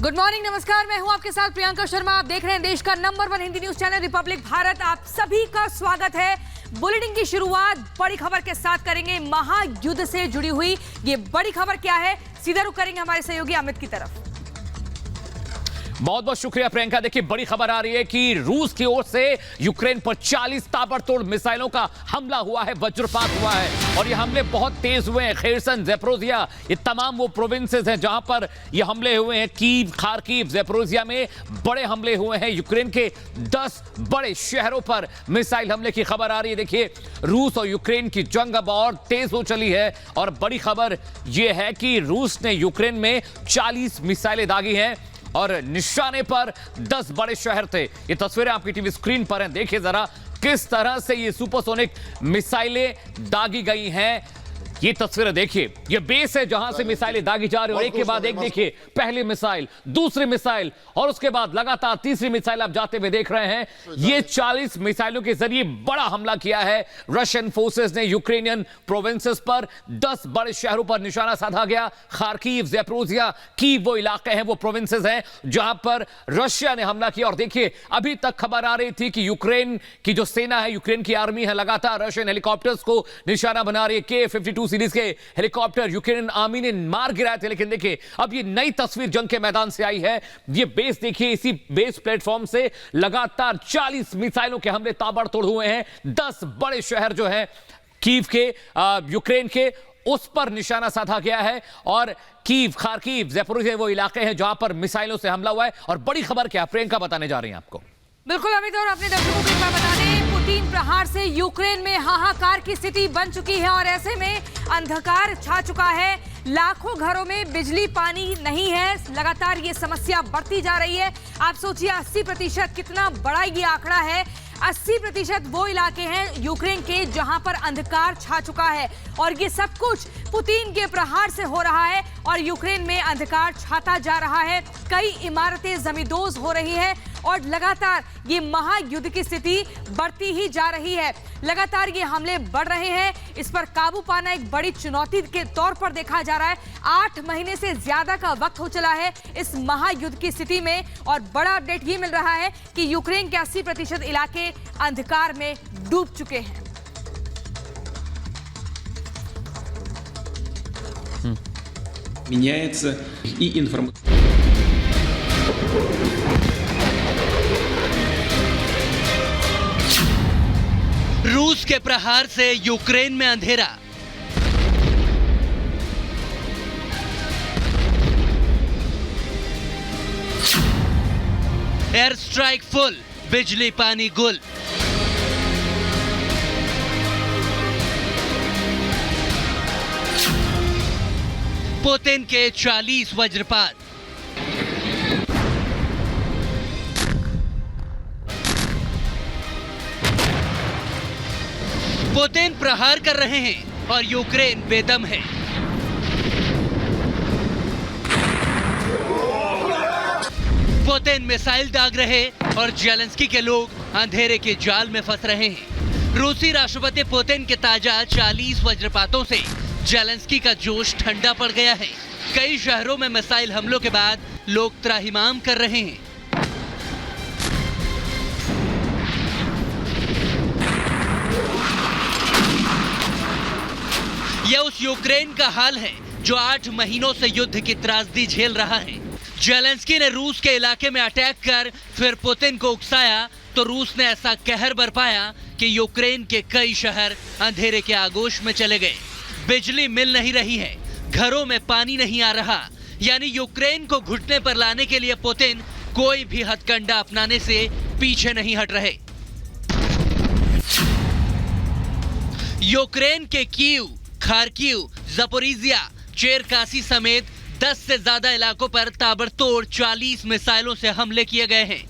Good morning, नमस्कार। मैं हूं आपके साथ प्रियंका शर्मा। आप देख रहे हैं देश का number 1 Hindi news channel Republic Bharat. आप सभी का स्वागत है। बुलेटिन की शुरुआत बड़ी खबर के साथ करेंगे। महायुद्ध से जुड़ी हुई ये बड़ी खबर क्या है, सीधा रुख करेंगे हमारे सहयोगी अमित की तरफ। बहुत बहुत शुक्रिया प्रियंका। देखिए, बड़ी खबर आ रही है कि रूस की ओर से यूक्रेन पर 40 ताबड़तोड़ मिसाइलों का हमला हुआ है, वज्रपात हुआ है और ये हमले बहुत तेज हुए हैं। खेरसन, ज़ेपोरिज़िया, ये तमाम वो प्रोविंसेस हैं जहां पर ये हमले हुए हैं। कीव, खार्किव, ज़ेपोरिज़िया में बड़े हमले हुए हैं। यूक्रेन के 10 बड़े शहरों पर मिसाइल हमले की खबर आ रही है। देखिए, रूस और यूक्रेन की जंग अब और तेज हो चली है और बड़ी खबर यह है कि रूस ने यूक्रेन में 40 मिसाइलें दागी हैं और निशाने पर 10 बड़े शहर थे। ये तस्वीरें आपकी टीवी स्क्रीन पर हैं। देखिए जरा किस तरह से ये सुपरसोनिक मिसाइलें दागी गई हैं। ये तस्वीरें देखिए, ये बेस है जहां से मिसाइलें दागी जा रही है और एक के बाद एक देखिए, पहली मिसाइल, दूसरी मिसाइल और उसके बाद लगातार तीसरी मिसाइल आप जाते हुए देख रहे हैं। ये 40 मिसाइलों के जरिए बड़ा हमला किया है रशियन फोर्सेस ने यूक्रेनियन प्रोविंसेस पर। 10 बड़े शहरों पर निशाना साधा गया। खार्किव, ज़ेपोरिज़िया, कीव वो इलाके हैं, वो प्रोविंसेस हैं जहां पर रशिया ने हमला किया। और देखिए, अभी तक खबर आ रही थी कि यूक्रेन की जो सेना है, यूक्रेन की आर्मी है, लगातार रशियन हेलीकॉप्टर्स को निशाना बना रही है। K-52 सीरीज के हेलीकॉप्टर यूक्रेन आर्मी ने मार गिराए थे। लेकिन देखिए, अब ये नई तस्वीर जंग के मैदान से आई है। ये बेस देखिए, इसी बेस प्लेटफॉर्म से लगातार 40 मिसाइलों के हमले ताबड़तोड़ हुए हैं। 10 बड़े शहर जो हैं कीव के, यूक्रेन के, उस पर निशाना साधा गया है। और कीव, खार्किव, ज़ेपोरिज़िया वो इलाके हैं जहां पर मिसाइलों से हमला हुआ है। और बड़ी खबर क्या प्रियंका बताने जा रही हैं आपको। बिल्कुल अमित, और अपने दर्शकों को एक बार बता दें, पुतिन प्रहार से यूक्रेन में हाहाकार की स्थिति बन चुकी है और ऐसे में अंधकार छा चुका है। लाखों घरों में बिजली पानी नहीं है। लगातार ये समस्या बढ़ती जा रही है। आप सोचिए 80% कितना बड़ा ये आंकड़ा है। 80% वो इलाके हैं यूक्रेन के जहां पर अंधकार छा चुका है और ये सब कुछ पुतिन के प्रहार से हो रहा है और यूक्रेन में अंधकार छाता जा रहा है। कई इमारतें जमींदोज हो रही है और लगातार ये महायुद्ध की स्थिति बढ़ती ही जा रही है। लगातार ये हमले बढ़ रहे हैं। इस पर काबू पाना एक बड़ी चुनौती के तौर पर देखा जा रहा है। 8 महीने से ज्यादा का वक्त हो चला है इस महायुद्ध की स्थिति में और बड़ा अपडेट ये मिल रहा है कि यूक्रेन के 80% इलाके अंधकार में डूब चुके हैं। Меняется и информация. रूस के प्रहार से यूक्रेन में अंधेरा। एयर स्ट्राइक फुल, बिजली पानी गुल। पुतिन के 40 वज्रपात। पुतिन प्रहार कर रहे हैं और यूक्रेन बेदम है। पुतिन मिसाइल दाग रहे और जेलेंस्की के लोग अंधेरे के जाल में फंस रहे हैं। रूसी राष्ट्रपति पुतिन के ताजा 40 वज्रपातों से जेलेंस्की का जोश ठंडा पड़ गया है। कई शहरों में मिसाइल हमलों के बाद लोग त्राहिमाम कर रहे हैं। यह उस यूक्रेन का हाल है जो 8 महीनों से युद्ध की त्रासदी झेल रहा है। जेलेंस्की ने रूस के इलाके में अटैक कर फिर पुतिन को उकसाया तो रूस ने ऐसा कहर बरपाया कि यूक्रेन के कई शहर अंधेरे के आगोश में चले गए। बिजली मिल नहीं रही है, घरों में पानी नहीं आ रहा। यानी यूक्रेन को घुटने पर लाने के लिए पुतिन कोई भी हथकंडा अपनाने से पीछे नहीं हट रहे। यूक्रेन के कीव, खार्किव, ज़पोरिज़िया, चेरकासी समेत 10 से ज्यादा इलाकों पर ताबड़तोड़ 40 मिसाइलों से हमले किए गए हैं।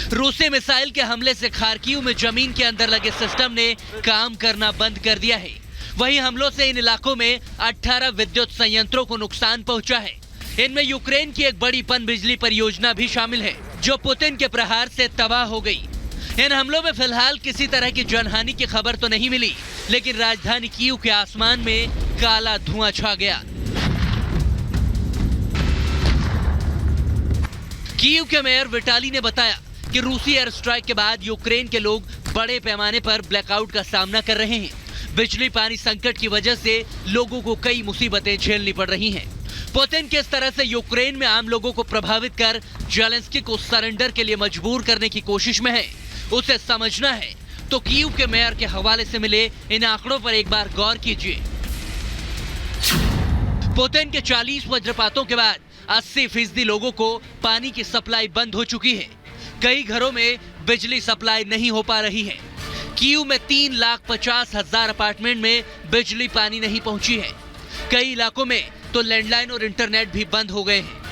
रूसी मिसाइल के हमले से खार्किव में जमीन के अंदर लगे सिस्टम ने काम करना बंद कर दिया है। वहीं हमलों से इन इलाकों में 18 विद्युत संयंत्रों को नुकसान पहुंचा है। इनमें यूक्रेन की एक बड़ी पनबिजली परियोजना भी शामिल है जो पुतिन के प्रहार से तबाह हो गई। इन हमलों में फिलहाल किसी तरह की जनहानि की खबर तो नहीं मिली, लेकिन राजधानी कीव के आसमान में काला धुआं छा गया। कीव के मेयर विटाली ने बताया कि रूसी एयर स्ट्राइक के बाद यूक्रेन के लोग बड़े पैमाने पर ब्लैकआउट का सामना कर रहे हैं। बिजली पानी संकट की वजह से लोगों को कई मुसीबतें झेलनी पड़ रही हैं। पुतिन किस तरह से यूक्रेन में आम लोगों को प्रभावित कर जेलेंस्की को सरेंडर के लिए मजबूर करने की कोशिश में है, उसे समझना है तो कीव के मेयर के हवाले से मिले इन आंकड़ों पर एक बार गौर कीजिए। पुतिन के 40 वज्रपातों के बाद 80% लोगों को पानी की सप्लाई बंद हो चुकी है। कई घरों में बिजली सप्लाई नहीं हो पा रही है। कीव में 3,50,000 अपार्टमेंट में बिजली पानी नहीं पहुंची है। कई इलाकों में तो लैंडलाइन और इंटरनेट भी बंद हो गए हैं।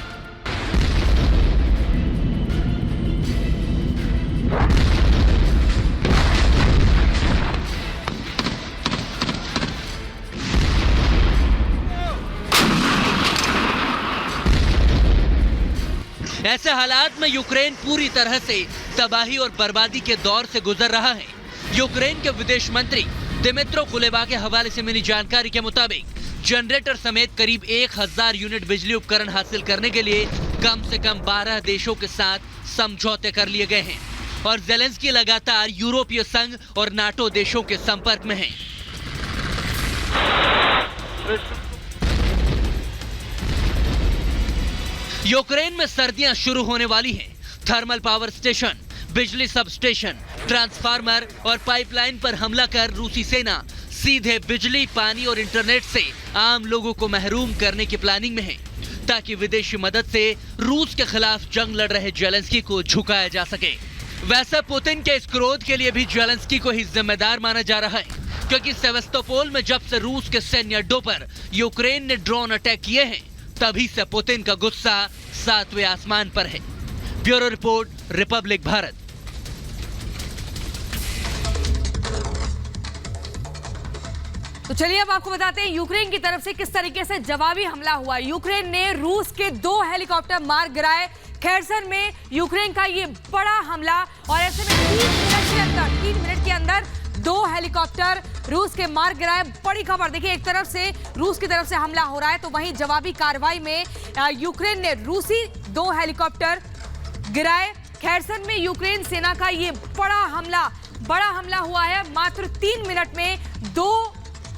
ऐसे हालात में यूक्रेन पूरी तरह से तबाही और बर्बादी के दौर से गुजर रहा है। यूक्रेन के विदेश मंत्री दिमित्रो कुलेबा के हवाले से मिली जानकारी के मुताबिक जनरेटर समेत करीब 1000 यूनिट बिजली उपकरण हासिल करने के लिए कम से कम 12 देशों के साथ समझौते कर लिए गए हैं और जेलेंस्की लगातार यूरोपीय संघ और नाटो देशों के संपर्क में हैं। यूक्रेन में सर्दियां शुरू होने वाली हैं। थर्मल पावर स्टेशन, बिजली सब स्टेशन, ट्रांसफार्मर और पाइपलाइन पर हमला कर रूसी सेना सीधे बिजली, पानी और इंटरनेट से आम लोगों को महरूम करने की प्लानिंग में है, ताकि विदेशी मदद से रूस के खिलाफ जंग लड़ रहे जेलेंस्की को झुकाया जा सके। वैसे पुतिन के इस क्रोध के लिए भी जेलेंस्की को ही जिम्मेदार माना जा रहा है, क्योंकि सेवास्तोपोल में जब से रूस के सैन्य अड्डों पर यूक्रेन ने ड्रोन अटैक किए हैं, तभी से पुतिन का गुस्सा 7वें आसमान पर है। Bureau report, Republic Bharat. तो चलिए अब आपको बताते हैं यूक्रेन की तरफ से किस तरीके से जवाबी हमला हुआ। यूक्रेन ने रूस के 2 हेलीकॉप्टर मार गिराए। खेर्सन में यूक्रेन का ये बड़ा हमला, और ऐसे में 3 मिनट के अंदर 2 हेलीकॉप्टर रूस के मार गिराए। बड़ी खबर देखिए, एक तरफ से रूस की तरफ से हमला हो रहा है तो वहीं जवाबी कार्रवाई में यूक्रेन ने रूसी 2 हेलीकॉप्टर गिराए। खेर्सन में यूक्रेन सेना का ये बड़ा हमला हुआ है। मात्र 3 मिनट में 2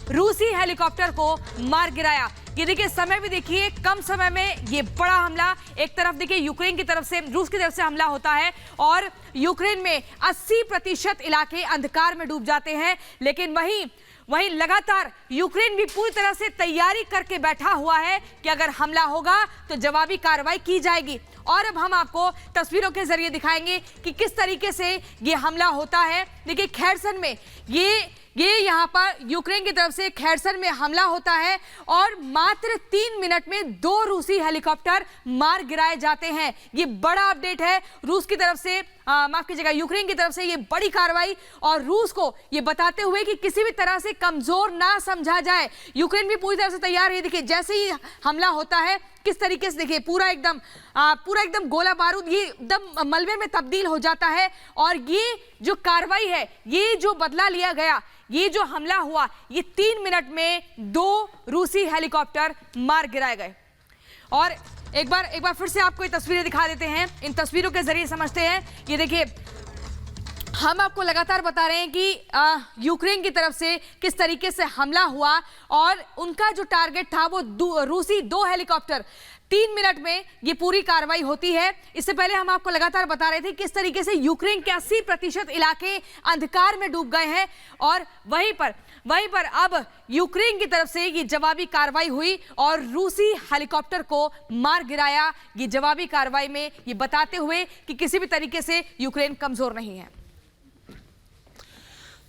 रूसी हेलीकॉप्टर को मार गिराया। ये देखिए, समय भी देखिए, कम समय में ये बड़ा हमला। एक तरफ देखिए यूक्रेन की तरफ से, रूस की तरफ से हमला होता है और यूक्रेन में 80% इलाके अंधकार में डूब जाते हैं। लेकिन वहीं लगातार यूक्रेन भी पूरी तरह से तैयारी करके बैठा हुआ है कि अगर हमला होगा तो जवाबी कार्रवाई की जाएगी। और अब हम आपको तस्वीरों के जरिए दिखाएंगे कि किस तरीके से ये हमला होता है। देखिए, खेर्सन में ये यहाँ पर यूक्रेन की तरफ से खेर्सन में हमला होता है और मात्र 3 मिनट में 2 रूसी हेलीकॉप्टर मार गिराए जाते हैं। ये बड़ा अपडेट है रूस की तरफ से, माफ कीजिएगा, यूक्रेन की तरफ से ये बड़ी कार्रवाई, और रूस को ये बताते हुए कि किसी भी तरह से कमजोर ना समझा जाए। यूक्रेन भी पूरी तरह से तैयार है। देखिए, जैसे ही हमला होता है किस तरीके से, देखिए पूरा एकदम गोला बारूद ये एकदम मलबे में तब्दील हो जाता है। और ये जो कार्रवाई है, ये जो बदला लिया गया, ये जो हमला हुआ, ये 3 मिनट में 2 रूसी हेलीकॉप्टर मार गिराए गए। और एक बार फिर से आपको ये तस्वीरें दिखा देते हैं, इन तस्वीरों के जरिए समझते हैं। ये देखिए, हम आपको लगातार बता रहे हैं कि यूक्रेन की तरफ से किस तरीके से हमला हुआ और उनका जो टारगेट था वो रूसी 2 हेलीकॉप्टर। 3 मिनट में ये पूरी कार्रवाई होती है। इससे पहले हम आपको लगातार बता रहे थे किस तरीके से यूक्रेन के 80% इलाके अंधकार में डूब गए हैं और वहीं पर अब यूक्रेन की तरफ से ये जवाबी कार्रवाई हुई और रूसी हेलीकॉप्टर को मार गिराया। ये जवाबी कार्रवाई में ये बताते हुए कि किसी भी तरीके से यूक्रेन कमजोर नहीं है।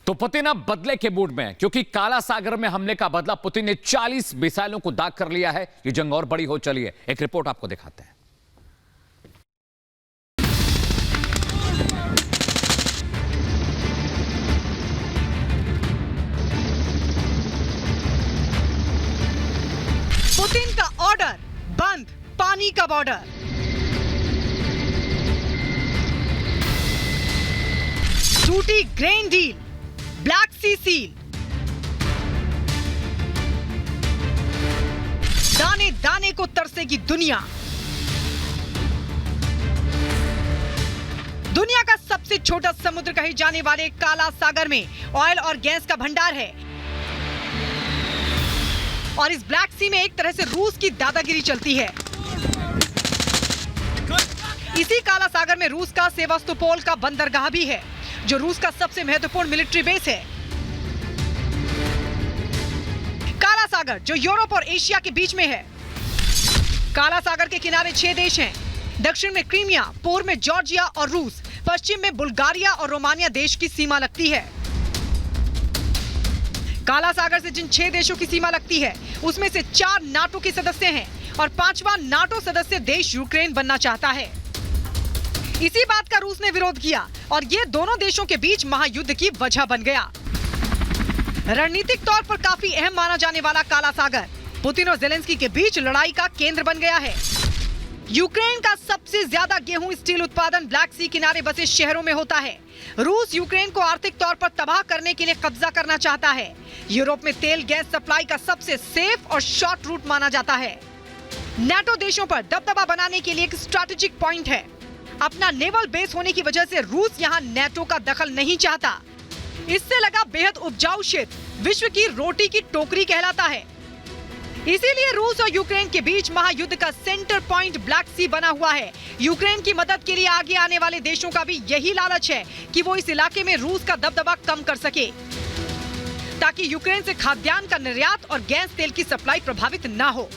तो पुतिन अब बदले के मूड में है, क्योंकि काला सागर में हमले का बदला पुतिन ने 40 मिसाइलों को दाग कर लिया है। ये जंग और बड़ी हो चली है। एक रिपोर्ट आपको दिखाते हैं। पुतिन का ऑर्डर, बंद पानी का बॉर्डर। टूटी ग्रेन डील, ब्लैक सी सील, दाने दाने को तरसेगी दुनिया। दुनिया का सबसे छोटा समुद्र कहे जाने वाले काला सागर में ऑयल और गैस का भंडार है और इस ब्लैक सी में एक तरह से रूस की दादागिरी चलती है। इसी काला सागर में रूस का सेवास्तोपोल का बंदरगाह भी है, जो रूस का सबसे महत्वपूर्ण मिलिट्री बेस है। काला सागर जो यूरोप और एशिया के बीच में है। काला सागर के किनारे 6 देश हैं। दक्षिण में क्रीमिया, पूर्व में जॉर्जिया और रूस, पश्चिम में बुल्गारिया और रोमानिया देश की सीमा लगती है। काला सागर से जिन 6 देशों की सीमा लगती है, उसमें से 4 नाटो के सदस्य हैं और 5वां नाटो सदस्य देश यूक्रेन बनना चाहता है। इसी बात का रूस ने विरोध किया और ये दोनों देशों के बीच महायुद्ध की वजह बन गया। रणनीतिक तौर पर काफी अहम माना जाने वाला काला सागर पुतिन और जेलेंस्की के बीच लड़ाई का केंद्र बन गया है। यूक्रेन का सबसे ज्यादा गेहूं स्टील उत्पादन ब्लैक सी किनारे बसे शहरों में होता है। रूस यूक्रेन को आर्थिक तौर पर तबाह करने के लिए कब्जा करना चाहता है। यूरोप में तेल गैस सप्लाई का सबसे सेफ और शॉर्ट रूट माना जाता है। नाटो देशों पर दबदबा बनाने के लिए एक स्ट्रैटेजिक पॉइंट है। अपना नेवल बेस होने की वजह से रूस यहाँ नाटो का दखल नहीं चाहता। इससे लगा बेहद उपजाऊ क्षेत्र विश्व की रोटी की टोकरी कहलाता है। इसीलिए रूस और यूक्रेन के बीच महायुद्ध का सेंटर पॉइंट ब्लैक सी बना हुआ है। यूक्रेन की मदद के लिए आगे आने वाले देशों का भी यही लालच है कि वो इस इलाके में रूस का दबदबा कम कर सके, ताकि यूक्रेन से खाद्यान्न का निर्यात और गैस तेल की सप्लाई प्रभावित न हो।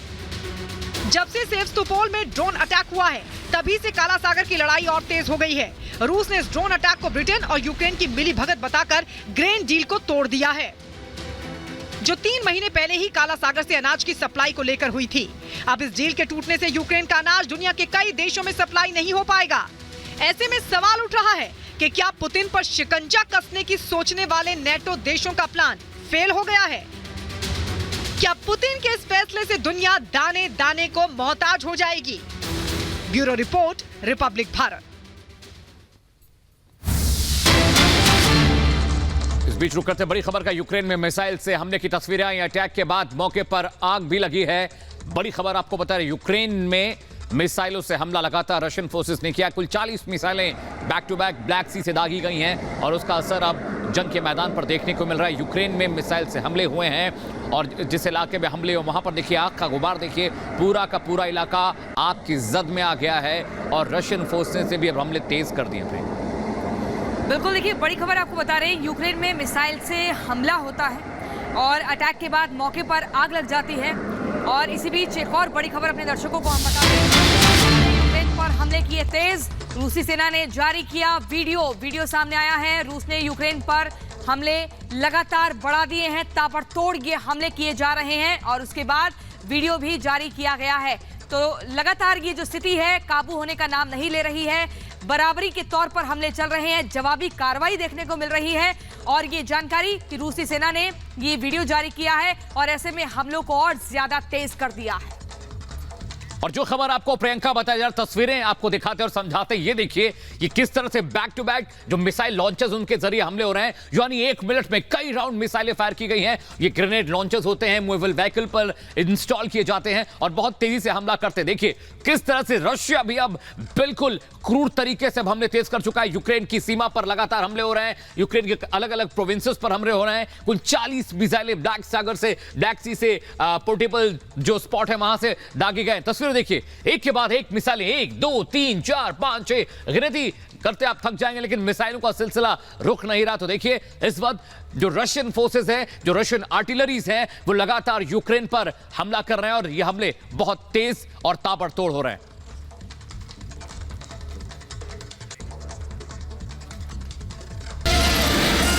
जब से सेवास्तोपोल में ड्रोन अटैक हुआ है, तभी से काला सागर की लड़ाई और तेज हो गई है। रूस ने इस ड्रोन अटैक को ब्रिटेन और यूक्रेन की मिलीभगत बताकर ग्रेन डील को तोड़ दिया है, जो 3 महीने पहले ही काला सागर से अनाज की सप्लाई को लेकर हुई थी। अब इस डील के टूटने से यूक्रेन का अनाज दुनिया के कई देशों में सप्लाई नहीं हो पाएगा। ऐसे में सवाल उठ रहा है कि क्या पुतिन पर शिकंजा कसने की सोचने वाले नाटो देशों का प्लान फेल हो गया है? क्या पुतिन के इस फैसले से दुनिया दाने दाने को मोहताज हो जाएगी? Bureau report, Republic Bharat. इस बीच रुक करते बड़ी खबर का यूक्रेन में मिसाइल से हमले की तस्वीरें आई। अटैक के बाद मौके पर आग भी लगी है। बड़ी खबर आपको बता रहे, यूक्रेन में मिसाइलों से हमला लगातार रशियन फोर्सेस ने किया। कुल 40 मिसाइलें बैक टू बैक ब्लैक सी से दागी गई हैं और उसका असर अब जंग के मैदान पर देखने को मिल रहा है। यूक्रेन में मिसाइल से हमले हुए हैं और जिस इलाके में हमले हो वहां पर देखिए आग का गुबार, देखिए पूरा का पूरा इलाका आग की जद में आ गया है और रशियन फोर्सेस से भी अब हमले तेज कर दिए थे। बिल्कुल, देखिए बड़ी खबर आपको बता रहे हैं, यूक्रेन में मिसाइल से हमला होता है और अटैक के बाद मौके पर आग लग जाती है। और इसी बीच एक और बड़ी खबर अपने दर्शकों को हम बता रहे हैं, यूक्रेन पर हमले किए तेज। रूसी सेना ने जारी किया वीडियो सामने आया है। रूस ने यूक्रेन पर हमले लगातार बढ़ा दिए हैं, ताबड़तोड़ ये हमले किए जा रहे हैं और उसके बाद वीडियो भी जारी किया गया है। तो लगातार ये जो स्थिति है काबू होने का नाम नहीं ले रही है। बराबरी के तौर पर हमले चल रहे हैं, जवाबी कार्रवाई देखने को मिल रही है और ये जानकारी कि रूसी सेना ने ये वीडियो जारी किया है और ऐसे में हमलों को और ज्यादा तेज कर दिया है। और जो खबर आपको प्रियंका बताया जा रहा, तस्वीरें आपको दिखाते और समझाते, ये देखिए ये किस तरह से बैक टू बैक जो मिसाइल लॉन्चर्स उनके जरिए हमले हो रहे हैं। यानी 1 मिनट में कई राउंड मिसाइलें फायर की गई हैं। ये ग्रेनेड लॉन्चर्स होते हैं, मूवेबल व्हीकल पर इंस्टॉल किए जाते हैं और बहुत तेजी से हमला करते हैं। देखिए किस तरह से रशिया भी अब बिल्कुल क्रूर तरीके से हमले तेज कर चुका है। यूक्रेन की सीमा पर लगातार हमले हो रहे हैं, यूक्रेन के अलग अलग प्रोविंसेस पर हमले हो रहे हैं। कुल 40 मिसाइलें ब्लैक सागर से, ब्लैक सी से पोर्टेबल जो स्पॉट है वहां से दागे गए। तस्वीर देखिए, एक के बाद एक मिसाइलें, 1 2 3 4 5 6 गिनती करते आप थक जाएंगे, लेकिन मिसाइलों का सिलसिला रुक नहीं रहा। तो देखिए इस वक्त जो रशियन फोर्सेस हैं, जो रशियन आर्टिलरीज हैं, वो लगातार यूक्रेन पर हमला कर रहे हैं और ये हमले बहुत तेज और ताबड़तोड़ हो रहे हैं।